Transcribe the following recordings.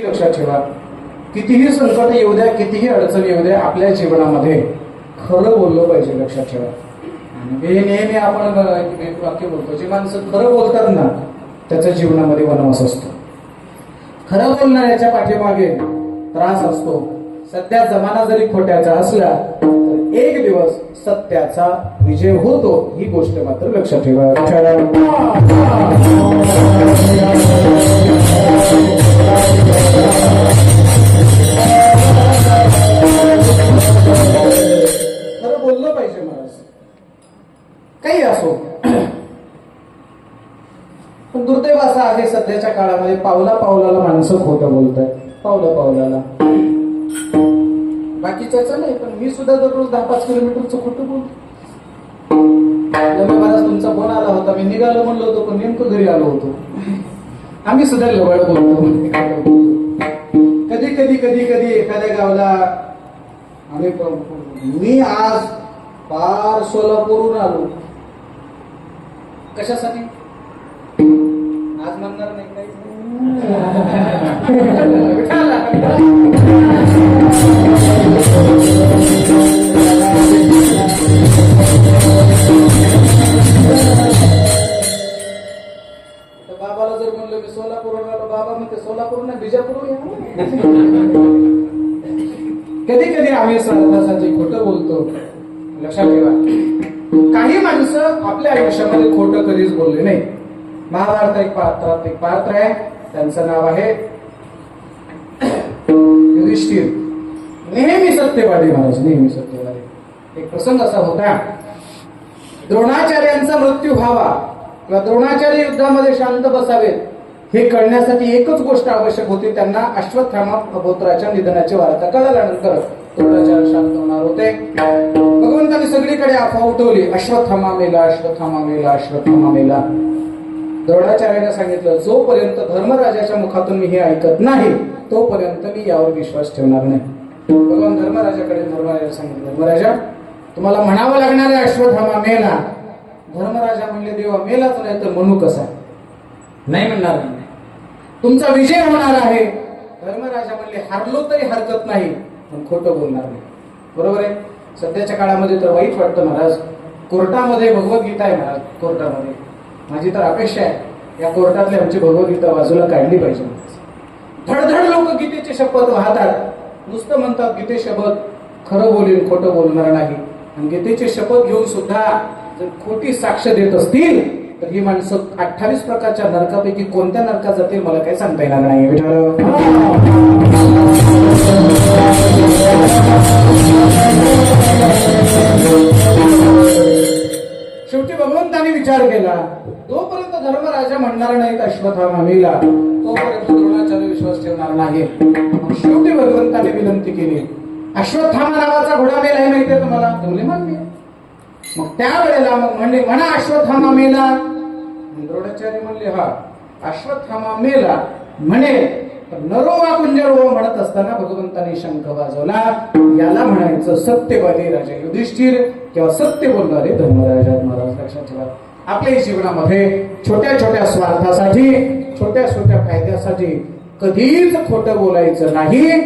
लक्षात ठेवा, कितीही संकट येऊ द्या, कितीही अडचण येऊ द्या, आपल्या जीवनामध्ये खरं बोललं पाहिजे. लक्षात ठेवा. आणि नेहमी आपण एक वाक्य बोलतो, जे माणसं खरं बोलतात ना त्याच्या जीवनामध्ये वनवास असतो. खरं बोलणाऱ्याच्या पाठीमागे त्रास असतो. सध्या जमाना जरी खोट्याचा असला तर एक दिवस सत्याचा विजय होतो. ही गोष्ट मात्र लक्षात ठेवा. खरं बोललं पाहिजे महाराज, काही असो. पण दुर्दैव असं आहे सध्याच्या काळामध्ये पावला पावलाला माणसं खोटं बोलतात. पावला पावलाला बाकीच्याच नाही, पण मी सुद्धा दररोज 10-5 किलोमीटरचं खोटं बोलतो. महाराज तुमचा फोन आला होता, मी निघालो म्हणलो होतो, पण नेमकं घरी आलो होतो. आम्ही सुद्धा लवळ बोलतो. कधी कधी कधी कधी एखाद्या गावला आम्ही, मी आज पार सोलापूरहून आलो. कशासाठी आज म्हणणार नाही काही. बाबाला जर म्हणलं मी सोलापूरहून आलो, बाबा म्हणते सोलापूर ना बिजापूर. कधी कधी आम्ही स्वतःसाठी खोटं बोलतो. लक्षात ठेवा, काही माणसं आपल्या आयुष्यामध्ये खोटं कधीच बोलले नाही. महाभारत एक पात्र आहे, त्यांचं नाव आहे युधिष्ठिर. नेहमी सत्यवादी महाराज, नेहमी सत्यवादी. एक प्रसंग असा होता, द्रोणाचार्यांचा मृत्यू व्हावा किंवा द्रोणाचार्य युद्धामध्ये शांत बसावेत हे कळण्यासाठी एकच गोष्ट आवश्यक होती. त्यांना अश्वत्थामा पुत्राच्या निधनाची वार्ता कळल्यानंतर द्रोणाचार्य शांत होणार होते. भगवंतांनी सगळीकडे अफवा उठवली, अश्वत्थामा मेला, अश्वत्थामा मेला, अश्वत्थामा मेला. द्रोणाचार्याने सांगितलं, जोपर्यंत धर्मराजाच्या मुखातून मी हे ऐकत नाही तोपर्यंत मी यावर विश्वास ठेवणार नाही. भगवान धर्मराजाकडे धर्मराजा सांगितलं, धर्मराजा तुम्हाला म्हणावं लागणार आहे अश्वत्थामा मेला. धर्मराजा म्हणले, देवा मेलाच नाही तर म्हणू कसा? नाही म्हणणार नाही, तुमचा विजय होणार आहे. धर्मराजा म्हणले, हारलो तरी हरकत नाही पण खोटं बोलणार नाही. बरोबर आहे. सध्याच्या काळामध्ये तर वाईट वाटतं महाराज, कोर्टामध्ये भगवद्गीता आहे महाराज. कोर्टामध्ये माझी तर अपेक्षा आहे या कोर्टातली आमची भगवद्गीता बाजूला काढली पाहिजे. धडधड लोक गीतेची शपथ वाहतात, नुसतं म्हणतात गीते शपथ, खरं बोलेन खोटं बोलणार नाही. आणि गीतेची शपथ घेऊन सुद्धा जर खोटी साक्ष देत असतील तर ही माणसं 28 प्रकारच्या नरकापैकी कोणत्या नरकात जातील मला काही सांगता येणार नाही. शेवटी भगवंतांनी विचार केला, जोपर्यंत धर्मराजा म्हणणार नाहीत अश्वत्थामा मेला तोपर्यंत द्रोणाचार्य विश्वास ठेवणार नाही. शेवटी भगवंतांनी विनंती केली, अश्वत्थामा नावाचा घोडा मेला हे माहितीये तुम्हाला? तुम्ही मान्य. मग त्यावेळेला मग म्हणले, म्हणा अश्वत्थामा मेला. द्रोणाचार्य म्हणले, हा अश्वत्थामा मेला म्हणे. नरो वा कुंजरो म्हणत असताना भगवंतांनी शंख वाजवला. याला म्हणायचं सत्यवादी राजा युधिष्ठिर किंवा सत्य बोलणारे धर्मराजा महाराज. लक्षात ठेवा, आपल्या जीवनामध्ये छोट्या छोट्या स्वार्थासाठी, छोट्या छोट्या फायद्यासाठी कधीच खोटं बोलायचं नाही.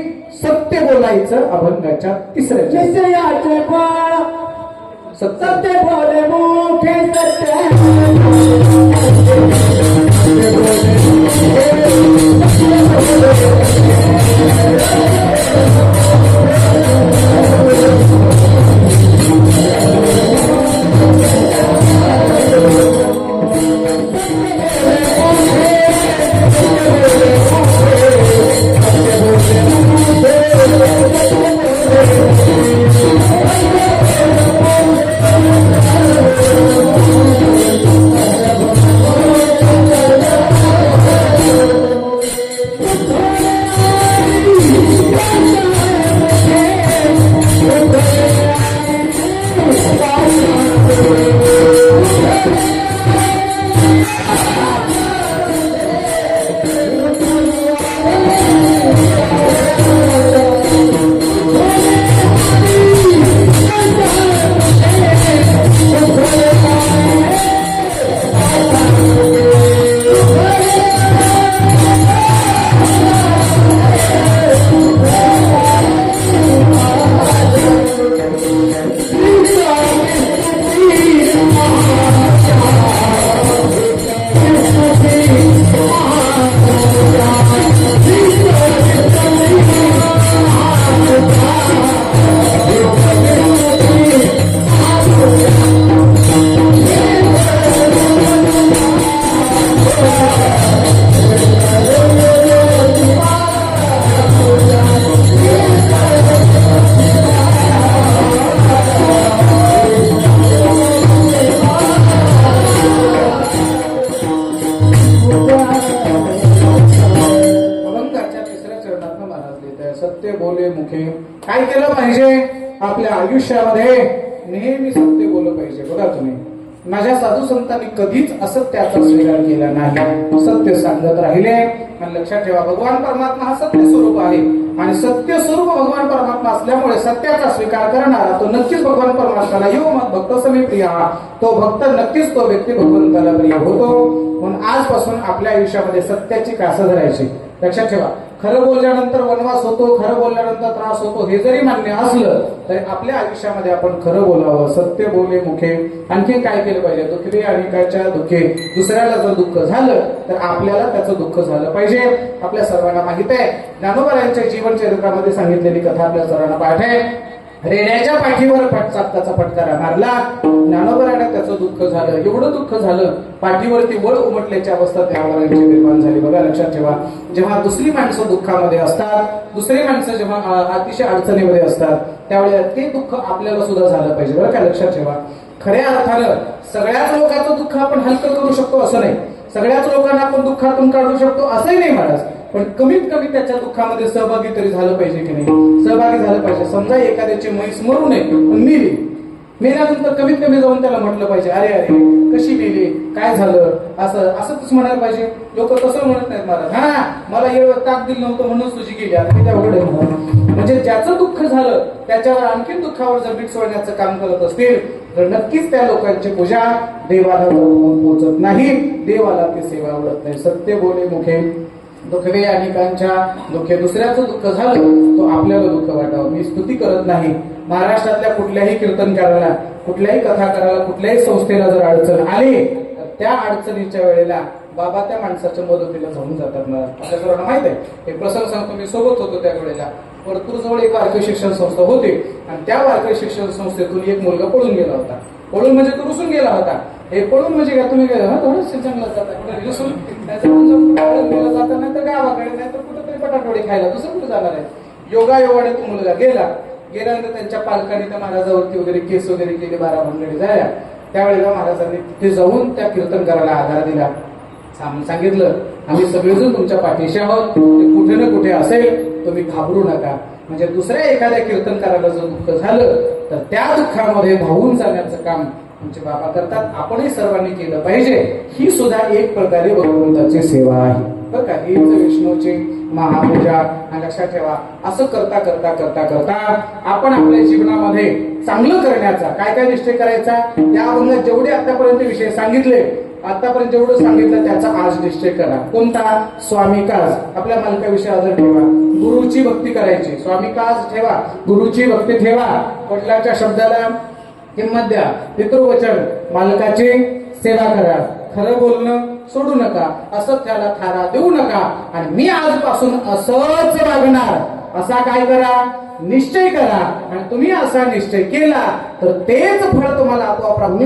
सत्य बोलायचं. अभंगाच्या तिसऱ्या सत्य बोले मोठे सत्य बोले मुखे. काय केलं पाहिजे आपल्या आयुष्यामध्ये? नेहमी सत्य बोललं पाहिजे. बघा तुम्ही, माझ्या साधू संतांनी कधीच असत्याचा स्वीकार केला नाही, सत्य सांगत राहिले. आणि लक्षात ठेवा, भगवान परमात्मा हा सत्य स्वरूप आहे आणि सत्य स्वरूप भगवान परमात्मा असल्यामुळे सत्याचा स्वीकार करणारा तो नक्कीच भगवान परमात्म्याला यो मत भक्त समे प्रिय, तो भक्त नक्कीच तो व्यक्ती भगवंताला प्रिय होतो. म्हणून आजपासून आपल्या आयुष्यामध्ये सत्याची कासं धरायची. लक्षात ठेवा, खरं बोलल्यानंतर वनवास होतो, खरं बोलल्यानंतर त्रास होतो, हे जरी मान्य असलं तरी आपल्या आयुष्यामध्ये आपण खरं बोलावं. सत्य बोले मुखे. आणखी काय केलं पाहिजे? दुःखी अनेकाच्या दुःखे. दुसऱ्याला जर दुःख झालं तर आपल्याला त्याचं दुःख झालं पाहिजे. आपल्या सर्वांना माहित आहे, ज्ञानोबा यांच्या जीवन चरित्रामध्ये सांगितलेली कथा आपल्या सर्वांना पाठ आहे. रेड्याच्या पाठीवर चापकाचा फटकारा मारला, ज्ञानोबराने त्याचं दुःख झालं. एवढं दुःख झालं, पाठीवरती वळ उमटल्याची अवस्था ज्ञानोबरांची निर्माण झाली. बघा, लक्षात ठेवा, जेव्हा दुसरी माणसं दुःखामध्ये असतात, दुसरी माणसं जेव्हा अतिशय अडचणीमध्ये असतात, त्यावेळेला ते दुःख आपल्याला सुद्धा झालं पाहिजे. बरं का, लक्षात ठेवा. खऱ्या अर्थानं सगळ्याच लोकांचं दुःख आपण हलकं करू शकतो असं नाही, सगळ्याच लोकांना आपण दुःखातून काढू शकतो असंही नाही महाराज, पण कमीत कमी त्याच्या दुःखामध्ये सहभागी तरी झालं पाहिजे की नाही? सहभागी झालं पाहिजे. समजा एखाद्याची म्हैस मरू नये पण मेली, मेल्यानंतर कमीत कमी जाऊन त्याला म्हटलं पाहिजे, अरे अरे कशी मेली, काय झालं, असंच म्हणायला पाहिजे. लोक तसं म्हणत नाहीत महाराज, हा मला एवढं ताक दिलं नव्हतं म्हणून तुझी गेली, आता त्या उघड. म्हणजे ज्याचं दुःख झालं त्याच्यावर आणखीन दुःखावर जर मीठ सोडण्याचं काम करत असतील तर नक्कीच त्या लोकांची पूजा देवाला पोहोचत नाही, देवाला ती सेवा आवडत नाही. सत्य बोले मुखे. दुःखवे अनेकांच्या दुःखे. दुसऱ्याचं दुःख झालं तो आपल्याला दुःख वाटावं. मी स्तुती करत नाही. महाराष्ट्रातल्या कुठल्याही कीर्तनकाराला, कुठल्याही कथाकाराला, कुठल्याही संस्थेला जर अडचण आली तर त्या अडचणीच्या वेळेला बाबा त्या माणसाच्या मदतीला जाऊन जातात. मला आपल्या सर्वांना माहित आहे. एक प्रसंग सांगतो, मी सोबत होतो त्या वेळेला. परतूर जवळ एक वारकरी शिक्षण संस्था होती आणि त्या वारकरी शिक्षण संस्थेतून एक मुलगा पळून गेला होता. पळून म्हणजे तो रुसून गेला होता. हे पळून म्हणजे का तुम्ही जंगलात जाता, रुसून जाता, नाही तर गावाकडे, नाही तर कुठेतरी बटाटवडी खायला, दुसरं कुठे जाणार आहे. योगायोगाने तो मुलगा गेल्यानंतर त्यांच्या पालकांनी त्या महाराजावरती वगैरे केस वगैरे केले, 12 मंडळी झाल्या. त्यावेळेला महाराजांनी तिथे जाऊन त्या कीर्तनकाराला आधार दिला, सांगितलं आम्ही सगळेजण तुमच्या पाठीशी आहोत, ते कुठे ना कुठे असेल, तुम्ही घाबरू नका. म्हणजे दुसऱ्या एखाद्या कीर्तनकाराला जर दुःख झालं तर त्या दुःखामध्ये धावून जाण्याचं काम आमचे बाबा करतात. आपणही सर्वांनी केलं पाहिजे. ही सुद्धा एक प्रकारे भगवंताची सेवा आहे. बरं का, हीच विष्णूची महापूजा. लक्षात ठेवा, असं करता करता करता करता आपण आपल्या जीवनामध्ये चांगलं करण्याचा काय काय निश्चय करायचा. या अभंगात जेवढे आतापर्यंत विषय सांगितले, आतापर्यंत जेवढं सांगितलं त्याचा आज निश्चय करा. कोणता? स्वामी काज. आपल्या मालकाविषयी आदर ठेवा, गुरुची भक्ती करायची. स्वामी काज ठेवा, गुरुची भक्ती ठेवा, वडिलांच्या शब्दाला किंमत द्या, पितृवचन, मालकाची सेवा करा, खरं बोलणं सोडू नका, असं त्याला थारा देऊ नका. आणि मी आजपासून असंच वागणार असा काय करा, निश्चय करा. आणि तुम्ही असा निश्चय केला तर तेच फळ तुम्हाला आपोआप प्राप्त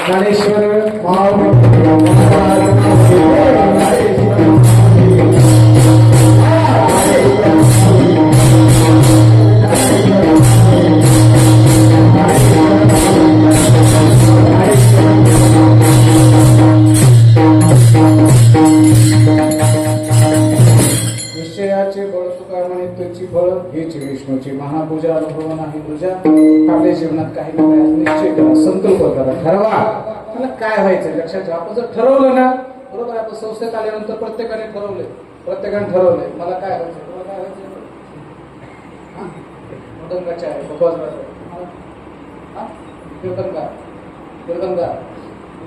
ज्ञानेश्वर निश्चयाचे बळ तुका म्हणे तुझी फळ हीच विष्णूची महापूजा अनुभव नाही तुझ्या. आपल्या जीवनात काही ना काही निश्चय करा, संकल्प करा, ठरवा मला काय व्हायचं लक्षात ठेवा. आपण जर ठरवलं ना बरोबर. आपण संस्थेत आल्यानंतर प्रत्येकाने ठरवलंय मला काय व्हायचं, तुला काय व्हायचं. मदंगाच्या आहे भगवान कीर्तनकार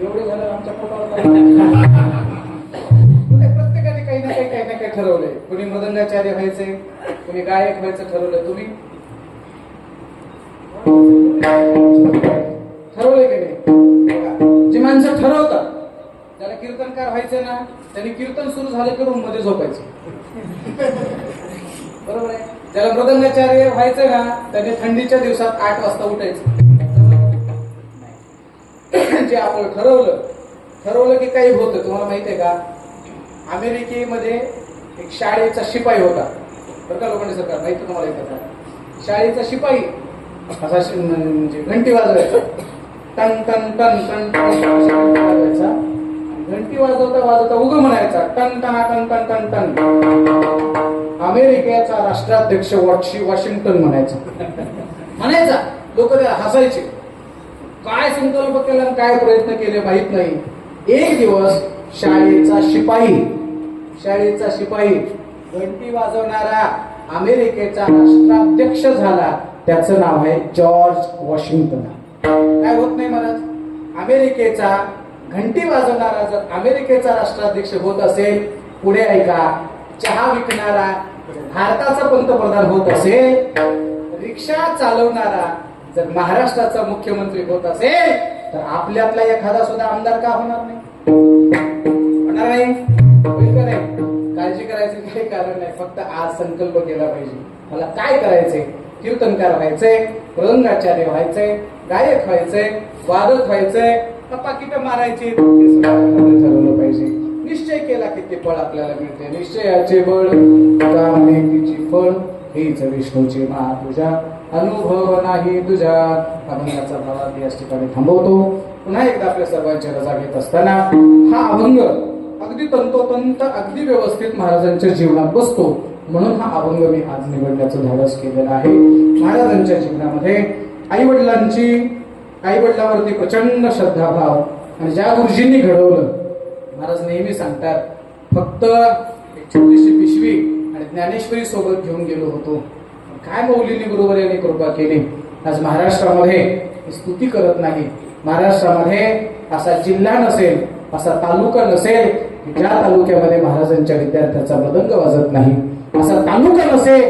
एवढे झालं आमच्या पोटावर. प्रत्येकाने काही ना काही ठरवलंय. कुणी मृदंगाचार्य व्हायचे, कुणी गायक व्हायचं ठरवलंय. तुम्ही ठरवलंय की नाही. जी माणसं ठरवतात त्याला कीर्तनकार व्हायचं ना, त्यांनी कीर्तन सुरू झालं की रूम मध्ये झोपायचं. बरोबर आहे. ज्याला मृदंगाचार्य व्हायचं ना त्याने थंडीच्या दिवसात 8 वाजता उठायचं. जे आपण ठरवलं की काही होतं. तुम्हाला माहिती आहे का, अमेरिकेमध्ये एक शाळेचा शिपाई होता बरं का. लोकांनी सरकार माहिती तुम्हाला येतं का. शाळेचा शिपाई असा म्हणजे घंटी वाजवायचा. टन टन टन टन वाजवायचा. घंटी वाजवता उगं म्हणायचा टन टना टन टन टन टन. अमेरिकेचा राष्ट्राध्यक्ष वॉशिंग्टन म्हणायचा. लोक हसायचे. काय संकल्प केला, काय प्रयत्न केले माहित नाही. एक दिवस शाळेचा शिपाई घंटी वाजवणारा अमेरिकेचा राष्ट्राध्यक्ष झाला. त्याचं नाव आहे जॉर्ज वॉशिंग्टन. काय होत नाही महाराज. अमेरिकेचा घंटी वाजवणारा जर अमेरिकेचा राष्ट्राध्यक्ष होत असेल, पुढे ऐका, चहा विकणारा भारताचा पंतप्रधान होत असेल, रिक्षा चालवणारा जर महाराष्ट्राचा मुख्यमंत्री होत असेल, तर आपल्यातला एखादा सुद्धा आमदार का होणार नाही. होणार नाही. होईल का नाही. काळजी करायचं काही कारण नाही. फक्त आज संकल्प केला पाहिजे. मला काय करायचंय. कीर्तनकार व्हायचंय, मृदंगाचार्य व्हायचंय, गायक व्हायचंय, वादक व्हायचंय, पाकिटं मारायची, ठरवलं पाहिजे. निश्चय केला की ते फळ आपल्याला मिळते. निश्चयाचे बळ तिची फळ हीच विष्णूची महापूजा अनुभव नाही तुझ्या. अभंगाचा भावार्थ याच ठिकाणी थांबवतो. पुन्हा एकदा आपल्या सर्वांच्या रजा घेत असताना हा अभंग अगदी तंतोतंत अगदी व्यवस्थित महाराजांच्या जीवनात बसतो. म्हणून हा अभंग मी आज निवडण्याचं धाडस केलेलं आहे. महाराजांच्या जीवनामध्ये आईवडिलावरती प्रचंड श्रद्धाभाव आणि ज्या गुरुजींनी घडवलं. महाराज नेहमी सांगतात, फक्त एक छोटीशी पिशवी आणि ज्ञानेश्वरी सोबत घेऊन गेलो होतो. काय मौलींनी बरोबर यांनी कृपा केली. आज महाराष्ट्रामध्ये स्तुती करत नाही. महाराष्ट्रामध्ये असा जिल्हा नसेल, असा तालुका नसेल की ज्या तालुक्यामध्ये महाराजांच्या विद्यार्थ्याचा मृदंग वाजत नाही. असा तालुका नसेल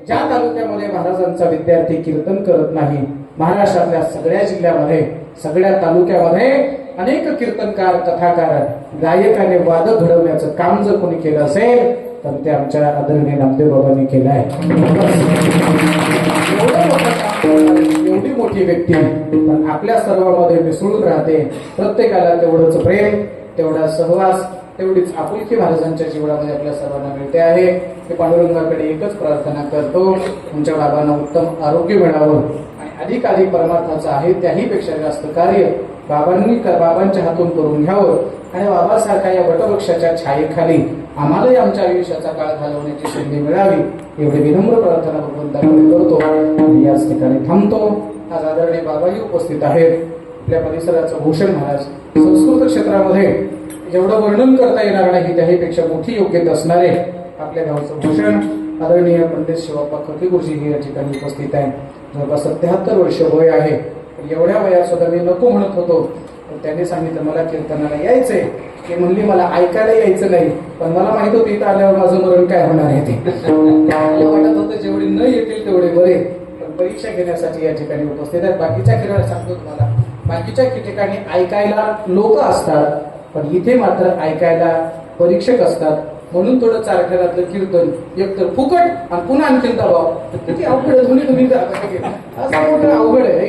ज्या तालुक्यामध्ये महाराजांचा विद्यार्थी कीर्तन करत नाही. महाराष्ट्रातल्या सगळ्या जिल्ह्यामध्ये, सगळ्या तालुक्यामध्ये अनेक कीर्तनकार, कथाकार, गायकाने वादक घडवण्याचं काम जर कोणी केलं असेल तर ते आमच्या आदरणीय नामदेव बाबांनी केलं आहे. एवढी मोठी व्यक्ती पण आपल्या सर्वांमध्ये मिसळून राहते. प्रत्येकाला तेवढंच प्रेम, तेवढा सहवास, तेवढीच आपुलकी महाराजांच्या जीवनामध्ये आपल्या सर्वांना मिळते आहे. मी पांडुरंगाकडे एकच प्रार्थना करतो, तुमच्या बाबांना उत्तम आरोग्य मिळावं आणि अधिकाधिक परमार्थाचं आहे त्याही पेक्षा जास्त कार्य बाबांच्या हातून करून घ्यावं आणि बाबासारख्या या वटवृक्षाच्या छायेखाली आम्हालाही आमच्या आयुष्याचा काळ घालवण्याची संधी मिळावी एवढी विनम्र प्रार्थना भगवंताकडे करतो आणि याच ठिकाणी थांबतो. आज आदरणीय बाबाही उपस्थित आहेत. आपल्या परिसराचं भूषण महाराज, संस्कृत क्षेत्रामध्ये जेवढं वर्णन करता येणार नाही त्याहीपेक्षा मोठी योग्यता असणारे आपल्या गावचं भूषण आदरणीय पंडित शिवाप्पा खके गुरुजी हे या ठिकाणी उपस्थित आहे. जवळपास 77 वर्ष वय आहे. एवढ्या वयात सुद्धा मी नको म्हणत होतो, पण त्यांनी सांगितलं मला कीर्तनाला यायचंय. ते म्हणली मला ऐकायला यायचं नाही, पण मला माहित होतं इथं आल्यावर माझं मरण काय होणार आहे ते. मला वाटत होतं जेवढे न येतील तेवढे बरे, पण परीक्षा घेण्यासाठी या ठिकाणी उपस्थित आहेत. बाकीच्या ठिकाणी सांगतो तुम्हाला, बाकीच्या ठिकाणी ऐकायला लोक असतात, पण इथे मात्र ऐकायला परीक्षक असतात. म्हणून थोडं चारठ्यातलं कीर्तन एकतर फुकट आणि पुन्हा आणखीन दबाव. किती अवघड तुम्ही असं मोठं अवघड आहे.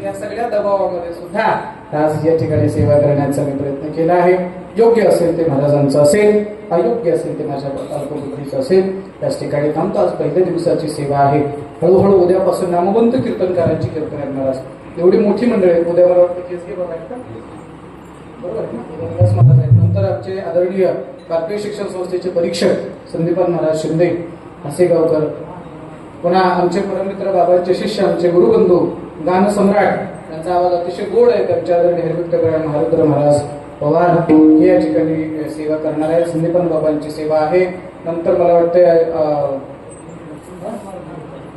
पण या सगळ्या दबावामध्ये सुद्धा आज या ठिकाणी सेवा करण्याचा मी प्रयत्न केला आहे. योग्य असेल ते महाराजांचं असेल, अयोग्य असेल ते माझ्या अल्पबुद्धीचं असेल. त्याच ठिकाणी थांबतो. आज पहिल्या दिवसाची सेवा आहे. हळूहळू उद्यापासून नामवंत कीर्तनकारांची कीर्तन करणार असतो. एवढी मोठी मंडळी आहेत. उद्या मला वाटतं केसरी बाबा आहेत का, बरोबर आहे ना, उद्या महाराज आहेत. नंतर आमचे आदरणीय भारतीय शिक्षण संस्थेचे परीक्षक संदीपान महाराज शिंदे हसेगावकर, पुन्हा आमचे परममित्र बाबांचे शिष्य आमचे गुरुबंधू गान सम्राट, त्यांचा आवाज अतिशय गोड आहे. त्यांच्या आदरणीय हरिभक्त महारुद्र महाराज पवार हे या ठिकाणी सेवा करणार आहे. संदीपान बाबांची सेवा आहे. नंतर मला वाटतं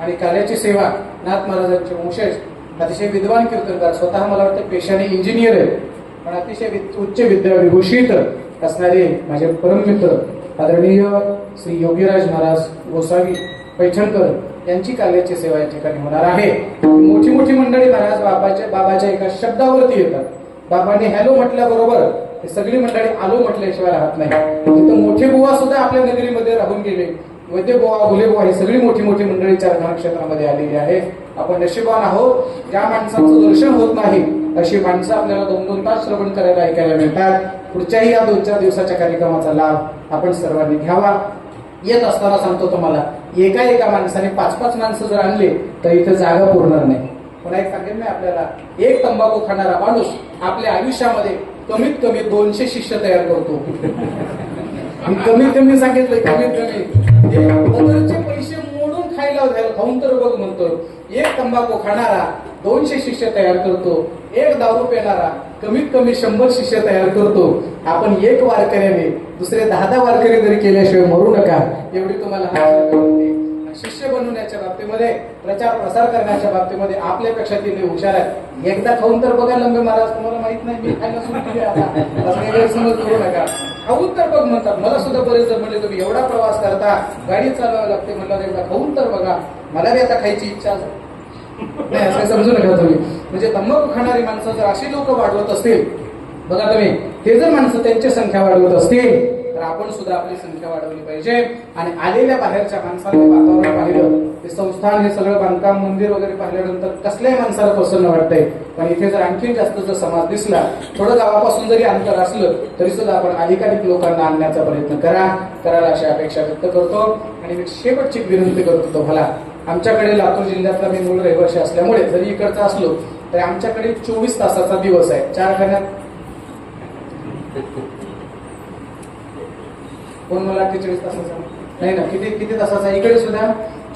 आणि कार्याची सेवा नाथ महाराजांचे वंशज अतिशय विद्वान कीर्तनकार, स्वतः मला वाटतं पेशाने इंजिनियर आहे, पण अतिशय उच्च विद्या विभूषित असणारे माझे परममित्र आदरणीय श्री योगीराज महाराज गोसावी पैठणकर यांची कार्याची सेवा या ठिकाणी होणार आहे. मोठी मोठी मंडळी महाराज बाबाच्या एका शब्दावरती येतात. बाबांनी हॅलो म्हटल्याबरोबर हे सगळी मंडळी आलो म्हटल्याशिवाय राहत नाही. तिथं मोठे बुवा सुद्धा आपल्या नगरीमध्ये राहून गेले. वैद्य बुवा, भुले बुवा, ही सगळी मोठी मोठी मंडळी चारधाम क्षेत्रामध्ये आलेली आहे. आपण नशिबान आहोत. ज्या माणसांचं दर्शन होत नाही अशी माणसं आपल्याला 2-2 तास श्रवण करायला ऐकायला मिळतात. पुढच्याही या 2-4 दिवसाच्या कार्यक्रमाचा लाभ आपण सर्वांनी घ्यावा. येत असताना सांगतो तुम्हाला, एका माणसाने 5-5 माणसं जर आणले तर इथं जागा पुरणार नाही. पुन्हा एक सांगेन मी आपल्याला, एक तंबाखू खाणारा माणूस आपल्या आयुष्यामध्ये कमीत कमी 200 शिष्य तयार करतो. कमीत कमी सांगितलं, कमीत कमी पैसे मोडून खायला खाऊन तर बघ म्हणतो. एक तंबाखू खाणारा 200 शिष्य तयार करतो. एक दारू पिणारा कमीत कमी 100 शिष्य तयार करतो. आपण एक वारकऱ्याने दुसरे 10-10 वारकरी जरी केल्याशिवाय मरू नका, एवढी तुम्हाला शिष्य बनवण्याच्या बाबतीमध्ये, प्रचार प्रसार करण्याच्या बाबतीमध्ये आपल्यापेक्षा ते हुशार आहेत. एकदा खाऊन तर बघा लंबे महाराज, तुम्हाला माहित नाही मी खायला सुरू केली आता, गैरसमज करू नका. खाऊन तर बघ म्हणतात. मला सुद्धा बरेच जण म्हणले तुम्ही एवढा प्रवास करता, गाडी चालवावी लागते, म्हणलं एकदा खाऊन तर बघा. मला बी आता खायची इच्छा नाही असं समजू नका तुम्ही. म्हणजे तंबाखू खाणारी माणसं जर अशी लोक वाढवत असतील, बघा तुम्ही, ते जर माणसं त्यांची संख्या वाढवत असतील तर आपण सुद्धा आपली संख्या वाढवली पाहिजे. आणि आलेल्या बाहेरच्या माणसांनी वातावरण पाहिलं, ते संस्थान हे सगळं बांधकाम मंदिर वगैरे पाहिल्यानंतर कसल्याही माणसाला प्रसन्न वाटतंय. पण इथे जर आणखी जास्त जर समाज दिसला, थोडं गावापासून जरी अंतर असलं तरी सुद्धा आपण अधिकाधिक लोकांना आणण्याचा प्रयत्न करायला अशी अपेक्षा व्यक्त करतो. आणि मी शेवटची विनंती करतो तुम्हाला, आमच्याकडे लातूर जिल्ह्यातला मी मूळ रहिवासी असल्यामुळे जरी इकडचा असलो तरी आमच्याकडे 24 तासाचा दिवस आहे. 4 महिन्यात कोण मला 48 तासाचा नाही ना, किती तासाचा, इकडे सुद्धा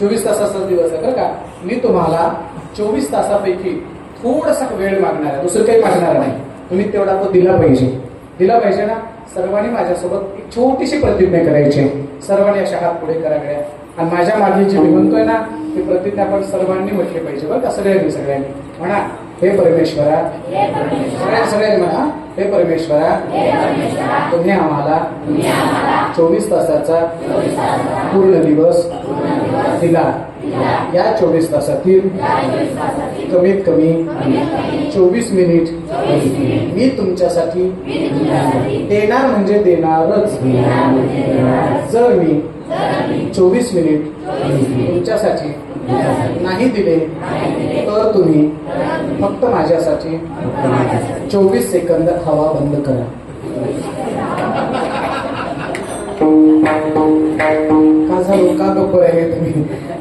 24 तासाचा दिवस आहे बरं का. मी तुम्हाला 24 तासापैकी थोडासा वेळ मागणार आहे, दुसरं काही मागणार नाही. तुम्ही तेवढा तो दिला पाहिजे ना. सर्वांनी माझ्यासोबत एक छोटीशी प्रतिज्ञा करायची. सर्वांनी अशा हात पुढे करावे आणि माझ्या मागे जे मी म्हणतोय ना ती प्रतिज्ञा आपण सर्वांनी म्हटली पाहिजे बरं का. सगळ्यांनी म्हणा, हे परमेश्वरा, सगळ्यांनी म्हणा, हे परमेश्वरा, तुम्ही आम्हाला 24 तासाचा पूर्ण दिवस दिला. या 24 तासातील कमीत कमी 24 मिनिट मी तुमच्यासाठी देणार म्हणजे देणारच. जर मी 24 मिनिट तुमच्यासाठी नाही दिले तर तुम्ही फक्त माझ्यासाठी 24 सेकंद हवा बंद करा. का झालं, का गप्प आहे तुम्ही?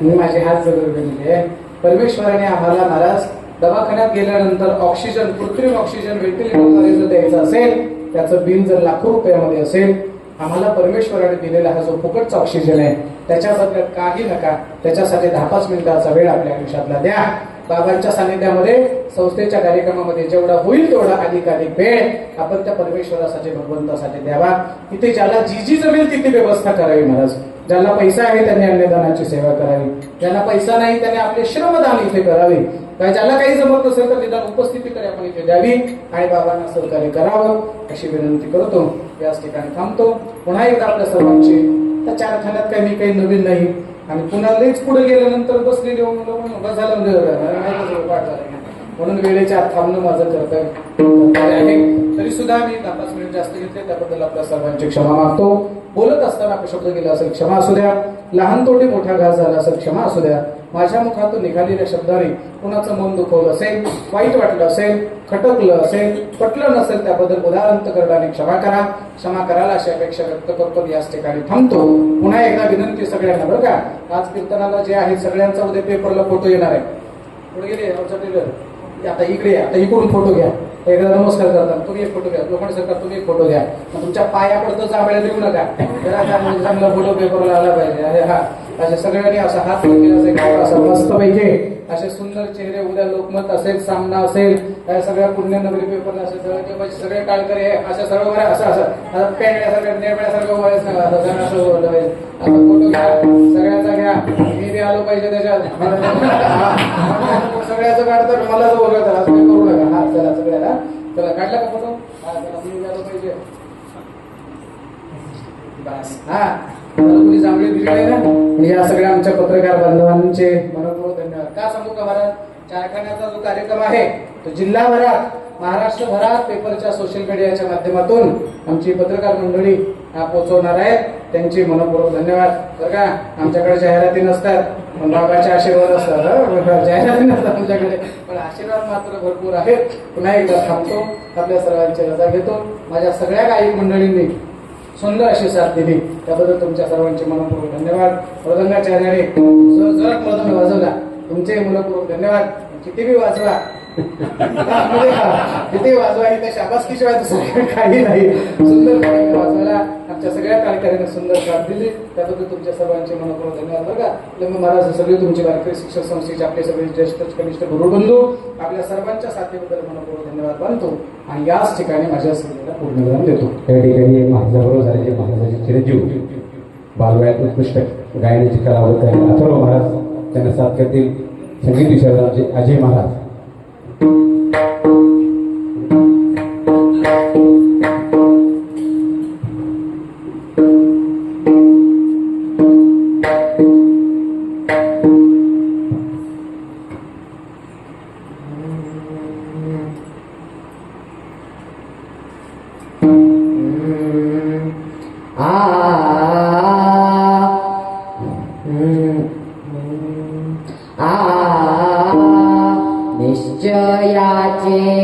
मी माझे हात जवळ गेले. परमेश्वराने आम्हाला महाराज दवाखान्यात गेल्यानंतर ऑक्सिजन, कृत्रिम ऑक्सिजन व्हेंटिलेटरद्वारे जर द्यायचं असेल, त्याचं बिल जर लाखो रुपयामध्ये असेल, आम्हाला परमेश्वराने दिलेला हा जो फुकटचा ऑक्सिजन आहे त्याच्याबद्दल काही नका. त्याच्यासाठी 10-5 मिनिटाचा वेळ आपल्या आयुष्यातला द्या. बाबांच्या सानिध्यामध्ये, संस्थेच्या कार्यक्रमामध्ये जेवढा होईल तेवढा अधिकाधिक वेळ आपण त्या परमेश्वरासाठी, भगवंतासाठी द्यावा. तिथे ज्याला जी जमेल तिथे व्यवस्था करावी महाराज. ज्याला पैसा आहे त्यांनी अन्नदानाची सेवा करावी, ज्यांना पैसा नाही त्यांनी आपले श्रमदान इथे करावे. ज्याला काही जमत नसेल तर निदान उपस्थिती तरी आपण इथे द्यावी आणि बाबांना सहकार्य करावं अशी विनंती करतो. याच ठिकाणी थांबतो. पुन्हा एकदा आपल्या सर्वांची, त्या 4 खाण्यात काही मी काही नवीन नाही. आणि पुन्हा लईच पुढे गेल्यानंतर बसलेले झालं पाठ झालं. म्हणून वेळेच्या आत थांबणं माझं कर्तव्य आहे. तरी सुद्धा मी 10-5 मिनिट जास्त घेतले, त्याबद्दल आपल्या सर्वांची क्षमा मागतो. बोलत असताना अपशब्द गेला असेल क्षमा असू द्या, लहान तोटे मोठा घास झाला असेल क्षमा असू द्या, माझ्या मुखातून निघालेल्या शब्दाने कुणाचं मन दुखवलं असेल, वाईट वाटलं असेल, खटकलं असेल, पटलं नसेल, त्याबद्दल उदाहरण क्षमा करा. क्षमा करायला अशी अपेक्षा व्यक्त करतो. याच ठिकाणी थांबतो. पुन्हा एकदा विनंती सगळ्यांना, बरं का, आज कीर्तनाला जे आहे सगळ्यांचा उद्या पेपरला फोटो येणार आहे. पुढे गेले आता इकडे या, आता इकडून फोटो घ्या. एकदा नमस्कार करतात, तुम्ही एक फोटो घ्या. लोखंड सरकार तुम्ही एक फोटो घ्या. तुमच्या पायाकडे जांभळ्या देऊ नका. चांगला फोटो पेपरला आला पाहिजे. अरे हा, असे सगळ्यांनी असा हात असा मस्त पैकी असे सुंदर चेहरे. उद्या लोकमत असेल, सामना असेल, सगळ्या पुण्यनगरी पेपरला असेल, सगळे टाळकरी आहे अशा सर्व असं असं पेंड्यासारखं नेरण्यासारखं फोटो घ्या, सगळ्याचा घ्या. मी बी आलो पाहिजे त्याच्यात. सगळ्याचं काढतात, मला बोलवतात, असं काही करू नका. हा चला सगळ्याला, चला काढला का फोटो? हा चला, मी आलो पाहिजे. हा कोणी जांभळे बिघडले ना. आणि या सगळ्या आमच्या पत्रकार बांधवांचे मनपूर्वक धन्यवाद. का सांगू का महाराज, चारखान्याचा जो कार्यक्रम आहे तो जिल्हाभरात, महाराष्ट्रभरात पेपरच्या सोशल मीडियाच्या माध्यमातून आमची पत्रकार मंडळी पोहोचवणार आहेत. त्यांचे मनपूर्वक धन्यवाद. बरं का, आमच्याकडे जाहिराती नसतात, बाबाचे आशीर्वाद असतात. जाहिराती नसतात आमच्याकडे, पण आशीर्वाद मात्र भरपूर आहेत. पुन्हा एकदा थांबतो, आपल्या सर्वांची रजा घेतो. माझ्या सगळ्या गायक मंडळींनी सुंदर अशी साथ दिली, त्याबद्दल तुमच्या सर्वांचे मनपूर्वक धन्यवाद. मृदंगाचार्याने जोरात मृदंग वाजवला, तुमचे मनपूर्वक धन्यवाद. किती बी वाजवा, किती वाजवा, इथे शाबासकीशिवाय दुसरं काही नाही. सुंदर वाजवायला आमच्या सगळ्या कार्यकाऱ्यांनी सुंदर साथ दिली, त्याबद्दल तुमच्या सर्वांचे मनपूर्वक धन्यवाद. बरं का, लंब महाराज सगळे तुमचे वारकरी शिक्षक संस्थेचे आपले सगळे ज्येष्ठ कनिष्ठ गुरुबंधू, आपल्या सर्वांच्या साथीबद्दल मनपूर्वक धन्यवाद मानतो. आणि याच ठिकाणी माझ्या सेवेला पूर्णविराम देतो. त्या ठिकाणी माझ्याबरोबर झालेले महाराजांचे चिरंजीव, बालवयात उत्कृष्ट गायनाची कला होत आहे अथर्व महाराज, त्यांना साथ करतील संगीत विशारदाचे अजय महाराज. निश्चयाचे